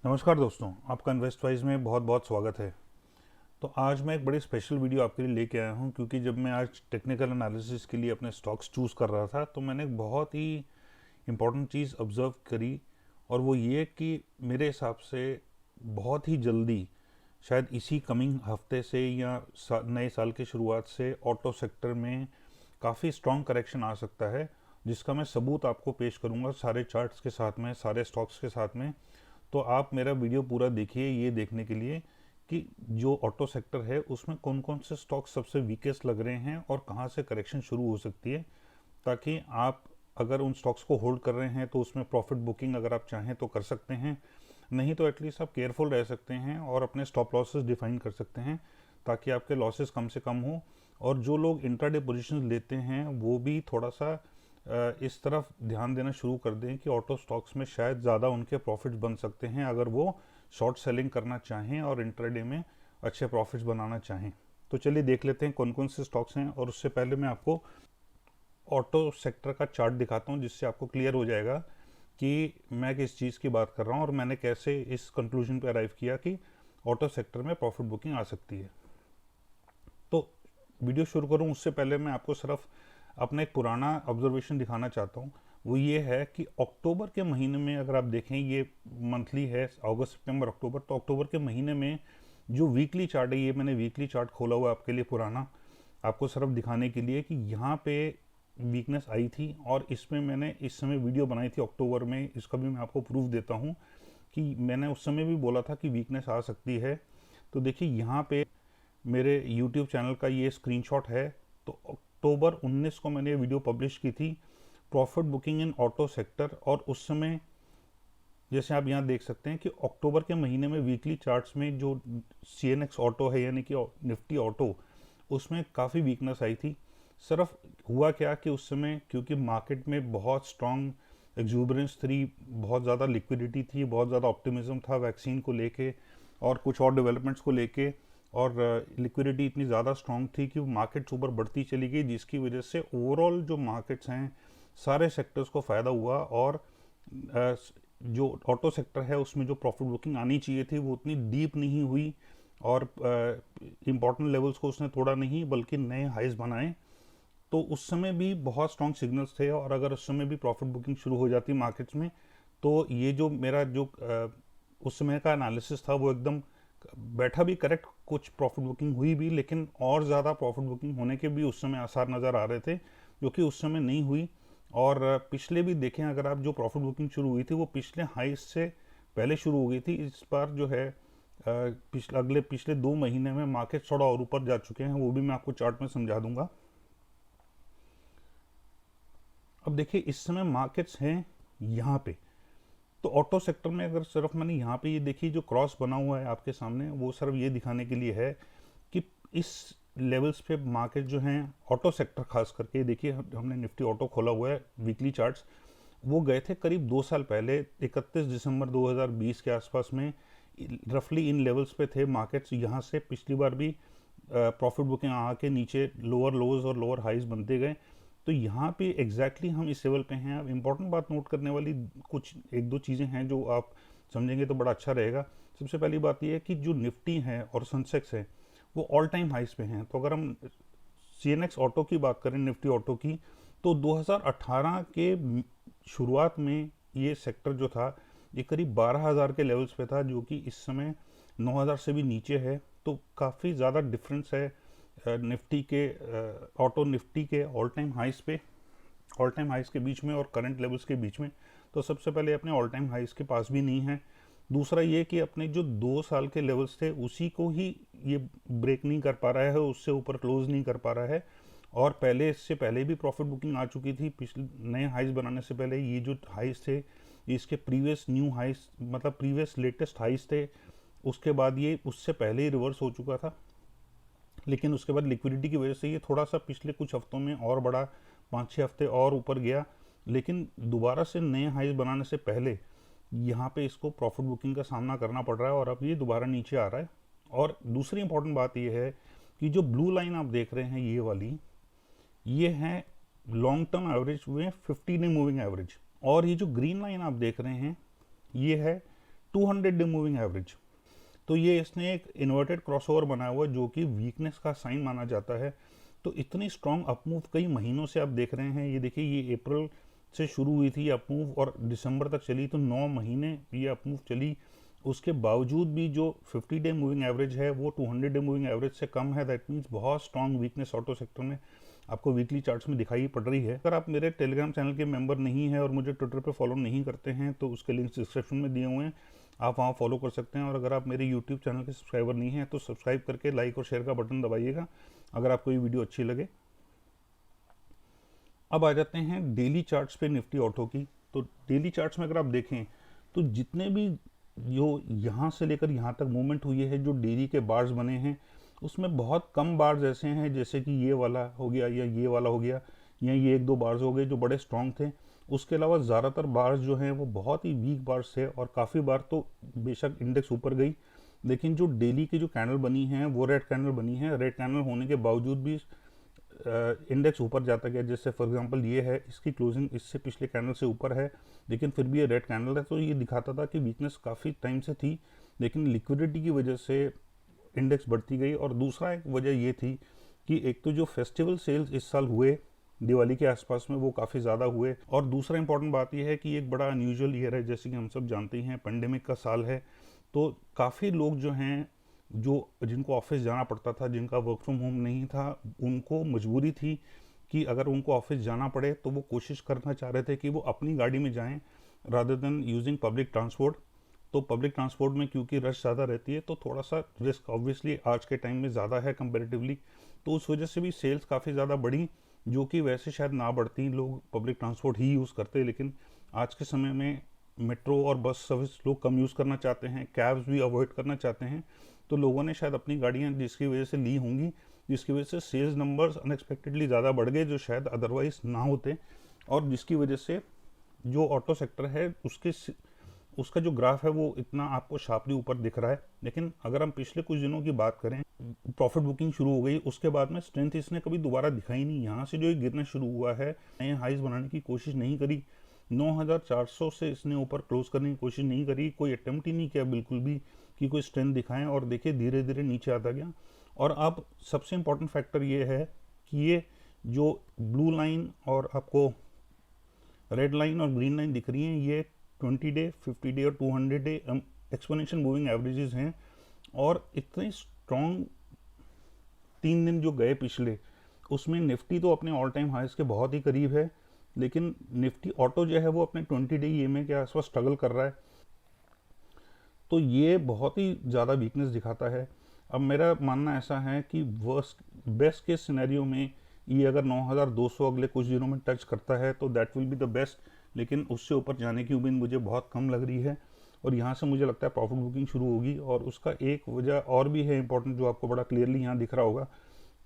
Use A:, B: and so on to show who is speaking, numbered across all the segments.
A: नमस्कार दोस्तों, आपका इन्वेस्टवाइज में बहुत बहुत स्वागत है। तो आज मैं एक बड़ी स्पेशल वीडियो आपके लिए लेके आया हूं, क्योंकि जब मैं आज टेक्निकल एनालिसिस के लिए अपने स्टॉक्स चूज़ कर रहा था तो मैंने एक बहुत ही इम्पोर्टेंट चीज़ ऑब्ज़र्व करी। और वो ये कि मेरे हिसाब से बहुत ही जल्दी, शायद इसी कमिंग हफ्ते से या नए साल की शुरुआत से ऑटो सेक्टर में काफ़ी स्ट्रॉन्ग करेक्शन आ सकता है, जिसका मैं सबूत आपको पेश करूंगा सारे चार्ट्स के साथ में, सारे स्टॉक्स के साथ में। तो आप मेरा वीडियो पूरा देखिए ये देखने के लिए कि जो ऑटो सेक्टर है उसमें कौन कौन से स्टॉक सबसे वीकेस्ट लग रहे हैं और कहाँ से करेक्शन शुरू हो सकती है, ताकि आप अगर उन स्टॉक्स को होल्ड कर रहे हैं तो उसमें प्रॉफिट बुकिंग अगर आप चाहें तो कर सकते हैं, नहीं तो एटलीस्ट आप केयरफुल रह सकते हैं और अपने स्टॉप लॉसेस डिफाइन कर सकते हैं, ताकि आपके लॉसेस कम से कम हो। और जो लोग इंट्राडे पोजीशंस लेते हैं वो भी थोड़ा सा इस तरफ ध्यान देना शुरू कर दें कि ऑटो स्टॉक्स में शायद ज़्यादा उनके प्रॉफिट्स बन सकते हैं अगर वो शॉर्ट सेलिंग करना चाहें और इंट्राडे में अच्छे प्रॉफिट्स बनाना चाहें। तो चलिए देख लेते हैं कौन कौन से स्टॉक्स हैं, और उससे पहले मैं आपको ऑटो सेक्टर का चार्ट दिखाता हूं, जिससे आपको क्लियर हो जाएगा कि मैं किस चीज़ की बात कर रहा हूं और मैंने कैसे इस कंक्लूजन पे अराइव किया कि ऑटो सेक्टर में प्रॉफिट बुकिंग आ सकती है। तो वीडियो शुरू करूं उससे पहले मैं आपको सिर्फ अपना एक पुराना ऑब्जर्वेशन दिखाना चाहता हूँ। वो ये है कि अक्टूबर के महीने में अगर आप देखें, ये मंथली है अगस्त सितंबर अक्टूबर, तो अक्टूबर के महीने में जो वीकली चार्ट है, ये मैंने वीकली चार्ट खोला हुआ है आपके लिए पुराना, आपको सिर्फ दिखाने के लिए कि यहाँ पे वीकनेस आई थी। और इसमें मैंने इस समय वीडियो बनाई थी अक्टूबर में, इसका भी मैं आपको प्रूफ देता हूँ कि मैंने उस समय भी बोला था कि वीकनेस आ सकती है। तो देखिए यहाँ पे मेरे YouTube चैनल का ये स्क्रीनशॉट है। तो अक्टूबर 19 को मैंने ये वीडियो पब्लिश की थी, प्रॉफिट बुकिंग इन ऑटो सेक्टर। और उस समय जैसे आप यहाँ देख सकते हैं कि अक्टूबर के महीने में वीकली चार्ट्स में जो CNX ऑटो है, यानी कि निफ्टी ऑटो, उसमें काफ़ी वीकनेस आई थी। सिर्फ हुआ क्या कि उस समय क्योंकि मार्केट में बहुत स्ट्रॉन्ग एक्जूबरेंस थी, बहुत ज़्यादा लिक्विडिटी थी, बहुत ज़्यादा ऑप्टिमिज्म था वैक्सीन को लेके और कुछ और डेवलपमेंट्स को लेके, और लिक्विडिटी इतनी ज़्यादा स्ट्रॉन्ग थी कि मार्केट्स ऊपर बढ़ती चली गई, जिसकी वजह से ओवरऑल जो मार्केट्स हैं सारे सेक्टर्स को फ़ायदा हुआ। और जो ऑटो सेक्टर है उसमें जो प्रॉफिट बुकिंग आनी चाहिए थी वो उतनी डीप नहीं हुई, और इम्पॉर्टेंट लेवल्स को उसने तोड़ा नहीं बल्कि नए हाइज बनाए। तो उस समय भी बहुत स्ट्रॉन्ग सिग्नल्स थे, और अगर उस समय भी प्रॉफिट बुकिंग शुरू हो जाती मार्केट्स में तो ये जो मेरा जो उस समय का एनालिसिस था वो एकदम बैठा भी करेक्ट। कुछ प्रॉफिट बुकिंग हुई भी, लेकिन और ज़्यादा प्रॉफिट बुकिंग होने के भी उस समय आसार नज़र आ रहे थे, जो कि उस समय नहीं हुई। और पिछले भी देखें अगर आप, जो प्रॉफिट बुकिंग शुरू हुई थी वो पिछले हाई से पहले शुरू हो गई थी। इस बार जो है पिछले 2 महीने में मार्केट थोड़ा और ऊपर जा चुके हैं, वो भी मैं आपको चार्ट में समझा दूंगा। अब देखिए इस समय मार्केट्स हैं यहाँ पे, तो ऑटो सेक्टर में अगर सिर्फ मैंने यहाँ पे ये देखिए जो क्रॉस बना हुआ है आपके सामने, वो सिर्फ ये दिखाने के लिए है कि इस लेवल्स पे मार्केट जो हैं ऑटो सेक्टर खास करके, देखिए हमने निफ्टी ऑटो खोला हुआ है वीकली चार्ट्स, वो गए थे करीब 2 साल पहले 31 दिसंबर 2020 के आसपास में, रफली इन लेवल्स पे थे मार्केट्स। यहाँ से पिछली बार भी प्रॉफिट बुकिंग आके नीचे लोअर लोज और लोअर हाइज बनते गए। तो यहाँ पे एग्जैक्टली हम इस लेवल पे हैं। अब इंपॉर्टेंट बात नोट करने वाली कुछ एक दो चीज़ें हैं जो आप समझेंगे तो बड़ा अच्छा रहेगा। सबसे पहली बात यह है कि जो निफ्टी है और सेंसेक्स है वो ऑल टाइम हाइस पे हैं। तो अगर हम CNX ऑटो की बात करें, निफ्टी ऑटो की, तो 2018 के शुरुआत में ये सेक्टर जो था ये करीब 12,000 के लेवल्स पे था, जो कि इस समय 9,000 से भी नीचे है। तो काफ़ी ज़्यादा डिफरेंस है निफ्टी के, ऑटो निफ्टी के ऑल टाइम हाइस पे, ऑल टाइम हाइस के बीच में और करंट लेवल्स के बीच में। तो सबसे पहले अपने ऑल टाइम हाइस के पास भी नहीं है। दूसरा ये कि अपने जो 2 साल के लेवल्स थे उसी को ही ये ब्रेक नहीं कर पा रहा है, उससे ऊपर क्लोज नहीं कर पा रहा है। और पहले इससे पहले भी प्रॉफिट बुकिंग आ चुकी थी, पिछले नए हाइस बनाने से पहले ये जो हाइस थे इसके प्रीवियस न्यू हाइस, मतलब प्रीवियस लेटेस्ट हाइस थे। उसके बाद ये उससे पहले ही रिवर्स हो चुका था, लेकिन उसके बाद लिक्विडिटी की वजह से ये थोड़ा सा पिछले कुछ हफ्तों में और बड़ा, 5-6 हफ्ते और ऊपर गया, लेकिन दोबारा से नए हाइस बनाने से पहले यहाँ पे इसको प्रॉफिट बुकिंग का सामना करना पड़ रहा है और अब ये दोबारा नीचे आ रहा है। और दूसरी इंपॉर्टेंट बात ये है कि जो ब्लू लाइन आप देख रहे हैं ये वाली, ये है लॉन्ग टर्म एवरेज में 50 डे मूविंग एवरेज, और ये जो ग्रीन लाइन आप देख रहे हैं ये है 200 डे मूविंग एवरेज। तो ये इसने एक इन्वर्टेड क्रॉसओवर बनाया हुआ है जो कि वीकनेस का साइन माना जाता है। तो इतनी स्ट्रॉन्ग अपमूव कई महीनों से आप देख रहे हैं। ये देखिए, ये अप्रैल से शुरू हुई थी अपमूव और दिसंबर तक चली, तो 9 महीने ये अपमूव चली। उसके बावजूद भी जो 50 डे मूविंग एवरेज है वो 200 डे मूविंग एवरेज से कम है। दैट मीन्स बहुत स्ट्रॉन्ग वीकनेस ऑटो सेक्टर में आपको वीकली चार्ट्स में दिखाई पड़ रही है। अगर आप मेरे टेलीग्राम चैनल के मेंबर नहीं हैं और मुझे ट्विटर पे फॉलो नहीं करते हैं तो उसके लिंक्स डिस्क्रिप्शन में दिए हुए हैं, आप वहाँ फॉलो कर सकते हैं। और अगर आप मेरे यूट्यूब चैनल के सब्सक्राइबर नहीं हैं तो सब्सक्राइब करके लाइक और शेयर का बटन दबाइएगा अगर आपको ये वीडियो अच्छी लगे। अब आ जाते हैं डेली चार्ट्स पे निफ्टी ऑटो की। तो डेली चार्ट्स में अगर आप देखें तो जितने भी जो यहाँ से लेकर यहाँ तक मूवमेंट हुई है, जो डेली के बार्स बने हैं, उसमें बहुत कम बार्स ऐसे हैं जैसे कि ये वाला हो गया या ये वाला हो गया या ये 1-2 बार्स हो गए जो बड़े स्ट्रॉन्ग थे। उसके अलावा ज़्यादातर बार्स जो हैं वो बहुत ही वीक बार्स थे और काफ़ी बार तो बेशक इंडेक्स ऊपर गई, लेकिन जो डेली की जो कैंडल बनी है वो रेड कैंडल बनी है। रेड कैंडल होने के बावजूद भी इंडेक्स ऊपर जाता गया। जैसे फॉर एग्जांपल ये है, इसकी क्लोजिंग इससे पिछले कैंडल से ऊपर है, लेकिन फिर भी ये रेड कैंडल है। तो ये दिखाता था कि वीकनेस काफ़ी टाइम से थी, लेकिन लिक्विडिटी की वजह से इंडेक्स बढ़ती गई। और दूसरा एक वजह ये थी कि एक तो जो फेस्टिवल सेल्स इस साल हुए दिवाली के आसपास में वो काफ़ी ज़्यादा हुए, और दूसरा इंपॉर्टेंट बात यह है कि एक बड़ा अनयूजुअल ईयर है। जैसे कि हम सब जानते हैं, पेंडेमिक का साल है, तो काफ़ी लोग जो हैं, जो जिनको ऑफिस जाना पड़ता था, जिनका वर्क फ्रॉम होम नहीं था, उनको मजबूरी थी कि अगर उनको ऑफिस जाना पड़े तो वो कोशिश करना चाह रहे थे कि वो अपनी गाड़ी में जाएं rather than using public transport. तो पब्लिक ट्रांसपोर्ट में क्योंकि रश ज़्यादा रहती है तो थोड़ा सा रिस्क ऑब्वियसली आज के टाइम में ज़्यादा है कंपेरेटिवली। तो उस वजह से भी सेल्स काफ़ी ज़्यादा बढ़ी, जो कि वैसे शायद ना बढ़ती, लोग पब्लिक ट्रांसपोर्ट ही यूज़ करते। लेकिन आज के समय में मेट्रो और बस सर्विस लोग कम यूज़ करना चाहते हैं, कैब्स भी अवॉइड करना चाहते हैं। तो लोगों ने शायद अपनी गाड़ियाँ जिसकी वजह से ली होंगी, जिसकी वजह से सेल्स नंबर्स अनएक्सपेक्टेडली ज़्यादा बढ़ गए जो शायद अदरवाइज ना होते, और जिसकी वजह से जो ऑटो सेक्टर है उसका जो ग्राफ है वो इतना आपको शार्पली ऊपर दिख रहा है। लेकिन अगर हम पिछले कुछ दिनों की बात करें, प्रॉफिट बुकिंग शुरू हो गई, उसके बाद में स्ट्रेंथ इसने कभी दोबारा दिखाई नहीं। यहाँ से जो ये गिरना शुरू हुआ है, नए हाइज बनाने की कोशिश नहीं करी, 9400 से इसने ऊपर क्लोज करने की कोशिश नहीं करी, कोई अटेम्प्ट ही नहीं किया बिल्कुल भी कि कोई स्ट्रेंथ दिखाएं, और देखिए धीरे धीरे नीचे आता गया। और अब सबसे इम्पोर्टेंट फैक्टर ये है कि ये जो ब्लू लाइन और आपको रेड लाइन और ग्रीन लाइन दिख रही हैं, ये 20 डे, 50 डे और 200 डे एक्सपोनेंशियल मूविंग एवरेजेस हैं। और इतने स्ट्रॉन्ग 3 दिन जो गए पिछले, उसमें निफ्टी तो अपने ऑल टाइम हाइज के बहुत ही करीब है, लेकिन निफ्टी ऑटो जो है वो अपने 20 डे ईएमए के आसपास स्ट्रगल कर रहा है। तो ये बहुत ही ज़्यादा वीकनेस दिखाता है। अब मेरा मानना ऐसा है कि बेस्ट केस सिनेरियो में ये अगर 9200 अगले कुछ दिनों में टच करता है तो that will be the best, लेकिन उससे ऊपर जाने की उम्मीद मुझे बहुत कम लग रही है। और यहाँ से मुझे लगता है प्रॉफिट बुकिंग शुरू होगी। और उसका एक वजह और भी है इंपॉर्टेंट, जो आपको बड़ा क्लियरली यहाँ दिख रहा होगा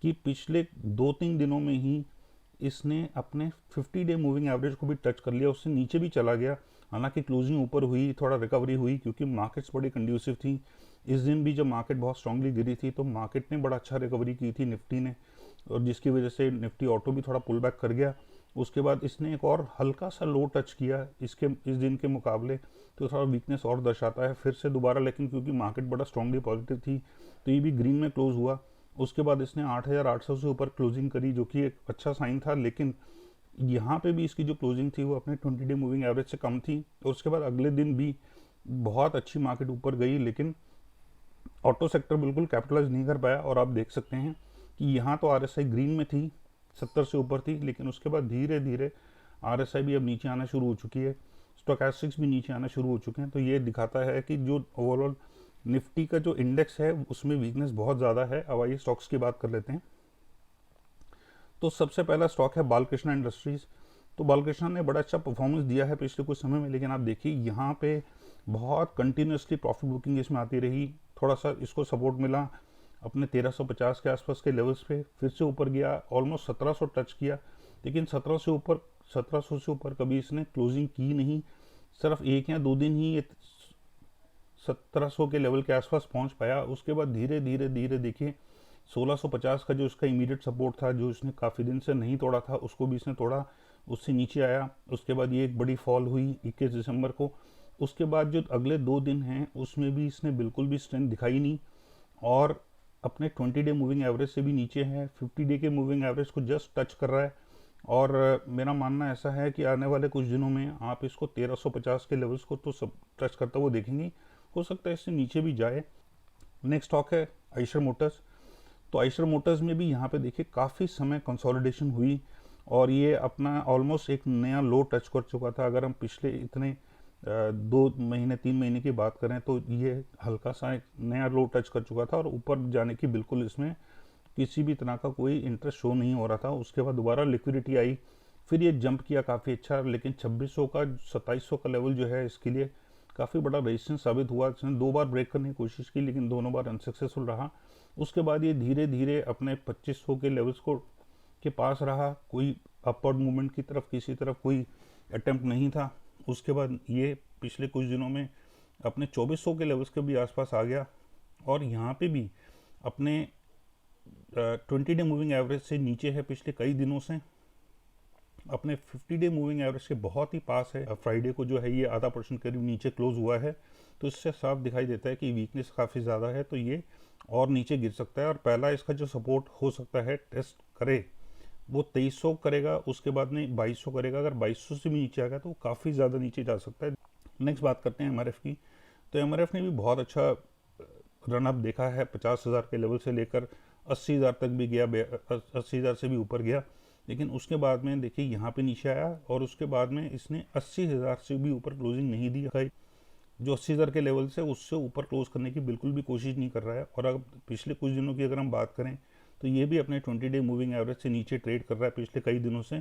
A: कि पिछले 2-3 दिनों में ही इसने अपने 50 डे मूविंग एवरेज को भी टच कर लिया, उससे नीचे भी चला गया। हालांकि क्लोजिंग ऊपर हुई, थोड़ा रिकवरी हुई क्योंकि मार्केट्स बड़ी कंड्यूसिव थी। इस दिन भी जब मार्केट बहुत स्ट्रांगली गिरी थी तो मार्केट ने बड़ा अच्छा रिकवरी की थी निफ्टी ने, और जिसकी वजह से निफ्टी ऑटो भी थोड़ा पुल बैक कर गया। उसके बाद इसने एक और हल्का सा लो टच किया इस दिन के मुकाबले, तो थोड़ा वीकनेस और दर्शाता है फिर से दोबारा। लेकिन क्योंकि मार्केट बड़ा स्ट्रांगली पॉजिटिव थी तो ये भी ग्रीन में क्लोज हुआ। उसके बाद इसने 8800 से ऊपर क्लोजिंग करी, जो कि एक अच्छा साइन था। लेकिन यहाँ पे भी इसकी जो क्लोजिंग थी वो अपने 20 डे मूविंग एवरेज से कम थी। और उसके बाद अगले दिन भी बहुत अच्छी मार्केट ऊपर गई, लेकिन ऑटो सेक्टर बिल्कुल कैपिटलाइज नहीं कर पाया। और आप देख सकते हैं कि यहाँ तो आरएसआई ग्रीन में थी, 70 से ऊपर थी, लेकिन उसके बाद धीरे धीरे आरएसआई भी अब नीचे आना शुरू हो चुकी है, स्टोकैस्टिक्स भी नीचे आना शुरू हो चुके हैं। तो ये दिखाता है कि जो ओवरऑल निफ्टी का जो इंडेक्स है उसमें वीकनेस बहुत ज़्यादा है। अब आइए स्टॉक्स की बात कर लेते हैं। तो सबसे पहला स्टॉक है बालकृष्णा इंडस्ट्रीज़। तो बालकृष्णा ने बड़ा अच्छा परफॉर्मेंस दिया है पिछले कुछ समय में, लेकिन आप देखिए यहाँ पे बहुत कंटिन्यूसली प्रॉफिट बुकिंग इसमें आती रही। थोड़ा सा इसको सपोर्ट मिला अपने 1350 के आसपास के लेवल्स पे, फिर से ऊपर गया, ऑलमोस्ट 1700 टच किया, लेकिन 1700 से ऊपर कभी इसने क्लोजिंग की नहीं। सिर्फ 1 या 2 दिन ही ये 1700 के लेवल के आसपास पहुंच पाया। उसके बाद धीरे धीरे धीरे देखिए 1650 का जो उसका इमीडिएट सपोर्ट था, जो इसने काफ़ी दिन से नहीं तोड़ा था, उसको भी इसने तोड़ा, उससे नीचे आया। उसके बाद ये एक बड़ी फॉल हुई 21 दिसंबर को, उसके बाद जो अगले 2 दिन हैं उसमें भी इसने बिल्कुल भी स्ट्रेंथ दिखाई नहीं, और अपने 20 डे मूविंग एवरेज से भी नीचे है। 50 डे के मूविंग एवरेज को जस्ट टच कर रहा है, और मेरा मानना ऐसा है कि आने वाले कुछ दिनों में आप इसको 1350 के लेवल्स को तो सब टच करता हुआ देखेंगे। हो सकता है इससे नीचे भी जाए। नेक्स्ट स्टॉक है आइशर मोटर्स। तो आइशर मोटर्स में भी यहाँ पे देखिए काफ़ी समय कंसोलिडेशन हुई, और ये अपना ऑलमोस्ट एक नया लो टच कर चुका था। अगर हम पिछले इतने 2 महीने 3 महीने की बात करें तो ये हल्का सा एक नया लो टच कर चुका था, और ऊपर जाने की बिल्कुल इसमें किसी भी तरह का कोई इंटरेस्ट शो नहीं हो रहा था। उसके बाद दोबारा लिक्विडिटी आई, फिर ये जंप किया काफ़ी अच्छा, लेकिन 2600 का 2700 का लेवल जो है इसके लिए काफ़ी बड़ा रेजिस्टेंस साबित हुआ। इसने 2 बार ब्रेक करने की कोशिश की, लेकिन दोनों बार अनसक्सेसफुल रहा। उसके बाद ये धीरे धीरे अपने 2500 के लेवल्स को के पास रहा, कोई अपवर्ड मूवमेंट की तरफ किसी तरफ कोई अटेम्प्ट नहीं था। उसके बाद ये पिछले कुछ दिनों में अपने 2400 के लेवल्स के भी आसपास आ गया, और यहाँ पे भी अपने 20 डे मूविंग एवरेज से नीचे है पिछले कई दिनों से, अपने 50 डे मूविंग एवरेज के बहुत ही पास है। फ्राइडे को जो है ये आधा % करीब नीचे क्लोज हुआ है, तो इससे साफ दिखाई देता है कि वीकनेस काफ़ी ज़्यादा है, तो ये और नीचे गिर सकता है। और पहला इसका जो सपोर्ट हो सकता है टेस्ट करे वो 2300 करेगा, उसके बाद में 2200 करेगा। अगर 2200 से भी नीचे आ गया तो वो काफ़ी ज़्यादा नीचे जा सकता है। नेक्स्ट बात करते हैं एमआरएफ की। तो एमआरएफ ने भी बहुत अच्छा रन अप देखा है, 50,000 के लेवल से लेकर 80,000 तक भी गया, 80,000 से भी ऊपर गया, लेकिन उसके बाद में देखिए यहाँ पे नीचे आया, और उसके बाद में इसने 80,000 से भी ऊपर क्लोजिंग नहीं दी है। जो 80,000 के लेवल से उससे ऊपर क्लोज करने की बिल्कुल भी कोशिश नहीं कर रहा है। और अब पिछले कुछ दिनों की अगर हम बात करें तो ये भी अपने 20 डे मूविंग एवरेज से नीचे ट्रेड कर रहा है पिछले कई दिनों से।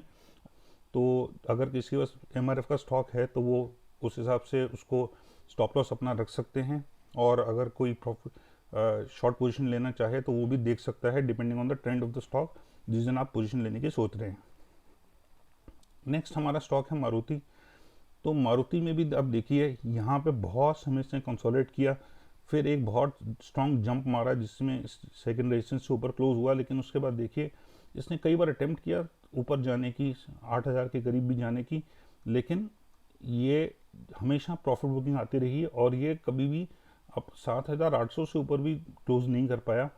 A: तो अगर किसी के पास एमआरएफ का स्टॉक है तो वो उस हिसाब से उसको स्टॉप लॉस अपना रख सकते हैं, और अगर कोई प्रॉफिट शॉर्ट पोजीशन लेना चाहे तो वो भी देख सकता है, depending on the trend of the stock जिस दिन आप पोजीशन लेने की सोच रहे हैं। नेक्स्ट हमारा स्टॉक है मारुति। तो मारुति में भी अब देखिए यहाँ पे बहुत समय से कंसोलिडेट किया, फिर एक बहुत स्ट्रॉन्ग जंप मारा जिसमें सेकंड रेजिस्टेंस से ऊपर क्लोज हुआ, लेकिन उसके बाद देखिए इसने कई बार अटेम्प्ट किया ऊपर जाने की, 8,000 के करीब भी जाने की, लेकिन ये हमेशा प्रॉफिट बुकिंग आती रही, और ये कभी भी अब 7,800 से ऊपर भी क्लोज नहीं कर पाया।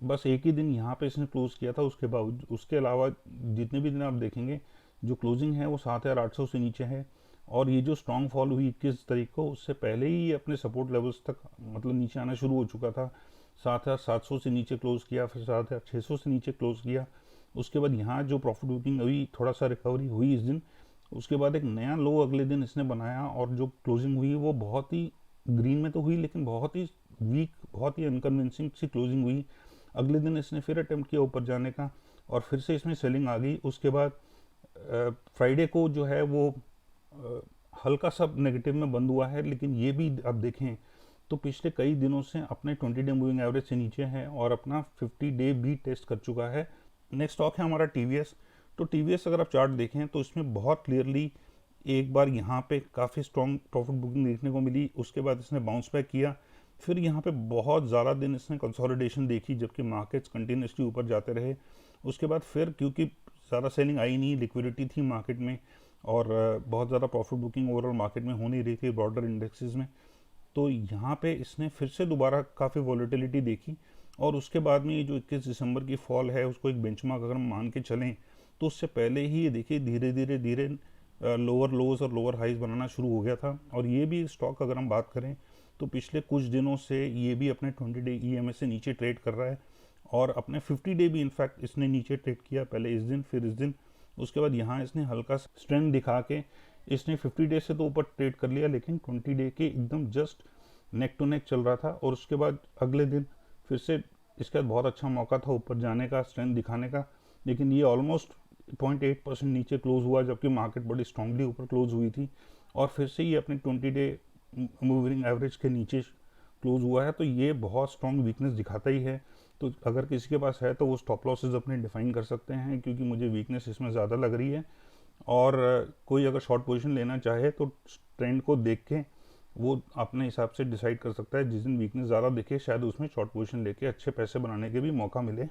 A: बस एक ही दिन यहाँ पे इसने क्लोज किया था, उसके बावजूद उसके अलावा जितने भी दिन आप देखेंगे जो क्लोजिंग है वो 7,800 से नीचे है। और ये जो स्ट्रॉन्ग फॉल हुई 21 तारीख को, उससे पहले ही अपने सपोर्ट लेवल्स तक मतलब नीचे आना शुरू हो चुका था। 7,700 से नीचे क्लोज किया, फिर 7,600 से नीचे क्लोज किया। उसके बाद यहाँ जो प्रॉफिट बुकिंग हुई, थोड़ा सा रिकवरी हुई इस दिन, उसके बाद एक नया लो अगले दिन इसने बनाया, और जो क्लोजिंग हुई वो बहुत ही ग्रीन में तो हुई, लेकिन बहुत ही वीक, बहुत ही अनकन्विंसिंग सी क्लोजिंग हुई। अगले दिन इसने फिर अटेम्प्ट किया ऊपर जाने का, और फिर से इसमें सेलिंग आ गई। उसके बाद फ्राइडे को जो है वो हल्का सा नेगेटिव में बंद हुआ है, लेकिन ये भी आप देखें तो पिछले कई दिनों से अपने 20 डे मूविंग एवरेज से नीचे है, और अपना 50 डे भी टेस्ट कर चुका है। नेक्स्ट स्टॉक है हमारा टीवीएस। तो टीवीएस अगर आप चार्ट देखें तो इसमें बहुत क्लियरली एक बार यहाँ पे काफ़ी स्ट्रॉन्ग प्रॉफिट बुकिंग देखने को मिली, उसके बाद इसने बाउंस बैक किया, फिर यहाँ पे बहुत ज़्यादा दिन इसने कंसोलिडेशन देखी जबकि मार्केट्स कंटिन्यूसली ऊपर जाते रहे। उसके बाद फिर क्योंकि ज़्यादा सेलिंग आई नहीं, लिक्विडिटी थी मार्केट में, और बहुत ज़्यादा प्रॉफिट बुकिंग ओवरऑल मार्केट में हो नहीं रही थी ब्रॉडर इंडेक्सेस में, तो यहाँ पे इसने फिर से दोबारा काफ़ी वॉलेटिलिटी देखी। और उसके बाद में ये जो 21 दिसंबर की फॉल है उसको एक बेंचमार्क अगर हम मान के चलें तो उससे पहले ही ये देखिए धीरे धीरे धीरे लोअर लोज और लोअर हाइज बनाना शुरू हो गया था। और ये भी स्टॉक अगर हम बात करें तो पिछले कुछ दिनों से ये भी अपने 20 डे EMA से नीचे ट्रेड कर रहा है, और अपने 50 डे भी इनफैक्ट इसने नीचे ट्रेड किया, पहले इस दिन फिर इस दिन। उसके बाद यहाँ इसने हल्का स्ट्रेंथ दिखा के इसने 50 डे से तो ऊपर ट्रेड कर लिया, लेकिन 20 डे के एकदम जस्ट नेक टू नेक चल रहा था। और उसके बाद अगले दिन फिर से इसका बहुत अच्छा मौका था ऊपर जाने का, स्ट्रेंथ दिखाने का, लेकिन ये ऑलमोस्ट 0.8% नीचे क्लोज हुआ, जबकि मार्केट बड़ी स्ट्रांगली ऊपर क्लोज हुई थी। और फिर से ये अपने 20 डे मूविंग एवरेज के नीचे क्लोज हुआ है, तो ये बहुत स्ट्रॉन्ग वीकनेस दिखाता ही है। तो अगर किसी के पास है तो वो स्टॉप लॉसेज अपने डिफाइन कर सकते हैं, क्योंकि मुझे वीकनेस इसमें ज़्यादा लग रही है। और कोई अगर शॉर्ट पोजीशन लेना चाहे तो ट्रेंड को देख के वो अपने हिसाब से डिसाइड कर सकता है, जिस दिन वीकनेस ज़्यादा दिखे शायद उसमें शॉर्ट पोजीशन लेके अच्छे पैसे बनाने के भी मौका मिले।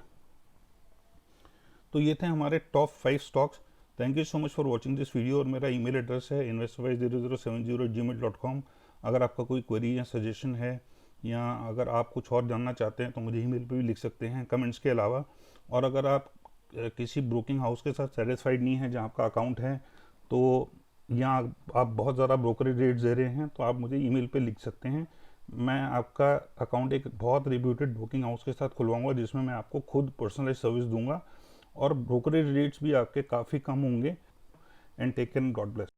A: तो ये थे हमारे top 5 stocks. Thank you so much for watching this video, और मेरा ईमेल एड्रेस है investorwise0070@gmail.com। अगर आपका कोई क्वेरी या सजेशन है, या अगर आप कुछ और जानना चाहते हैं तो मुझे ईमेल पे भी लिख सकते हैं कमेंट्स के अलावा। और अगर आप किसी ब्रोकिंग हाउस के साथ सेटिस्फाइड नहीं है जहाँ आपका अकाउंट है, तो या आप बहुत ज़्यादा ब्रोकरेज रेट्स दे रहे हैं, तो आप मुझे ईमेल पे लिख सकते हैं। मैं आपका अकाउंट एक बहुत रिप्यूटेड ब्रोकिंग हाउस के साथ खुलवाऊंगा, जिसमें मैं आपको खुद पर्सनलाइज सर्विस दूंगा और ब्रोकरेज रेट्स भी आपके काफ़ी कम होंगे। And take care, God bless.